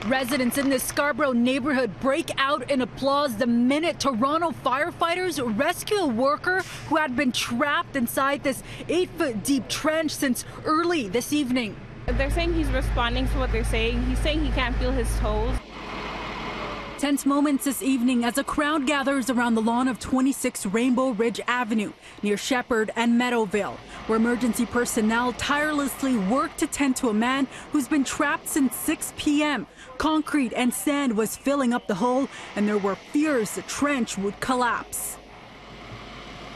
Residents in this Scarborough neighborhood break out in applause the minute Toronto firefighters rescue a worker who had been trapped inside this 8-foot deep trench since early this evening. They're saying he's responding to what they're saying. He's saying he can't feel his toes. Tense moments this evening as a crowd gathers around the lawn of 26 Rainbow Ridge Avenue near Shepherd and Meadowvale, where emergency personnel tirelessly work to tend to a man who's been trapped since 6 p.m. Concrete and sand was filling up the hole, and there were fears the trench would collapse.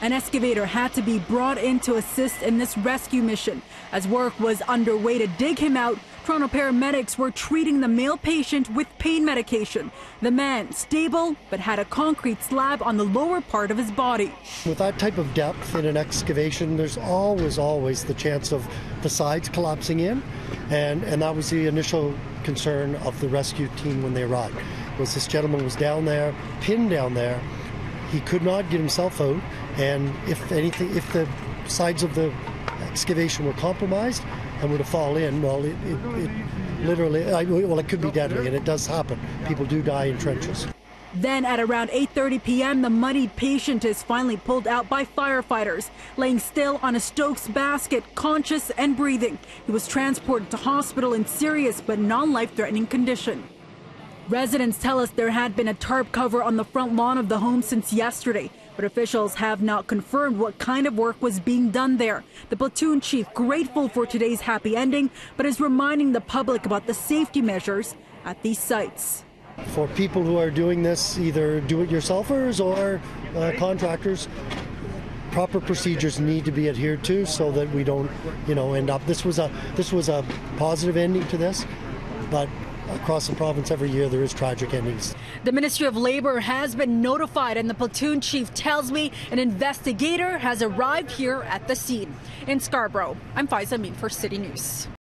An excavator had to be brought in to assist in this rescue mission. As work was underway to dig him out, Toronto paramedics were treating the male patient with pain medication. The man, stable, but had a concrete slab on the lower part of his body. With that type of depth in an excavation, there's always the chance of the sides collapsing in. And that was the initial concern of the rescue team when they arrived. Was this gentleman was down there, pinned down there. He could not get himself out, and if the sides of the excavation were compromised and were to fall in, well, it literally, it could be deadly, and it does happen. People do die in trenches. Then at around 8:30 p.m., the muddied patient is finally pulled out by firefighters, laying still on a Stokes basket, conscious and breathing. He was transported to hospital in serious but non-life-threatening condition. Residents tell us there had been a tarp cover on the front lawn of the home since yesterday, but officials have not confirmed what kind of work was being done there. The platoon chief grateful for today's happy ending, but is reminding the public about the safety measures at these sites. For people who are doing this, either do-it-yourselfers or contractors, proper procedures need to be adhered to so that we don't, end up. This was a positive ending to this, but across the province every year there is tragic endings. The Ministry of Labour has been notified, and the platoon chief tells me an investigator has arrived here at the scene. In Scarborough, I'm Faiza Amin for City News.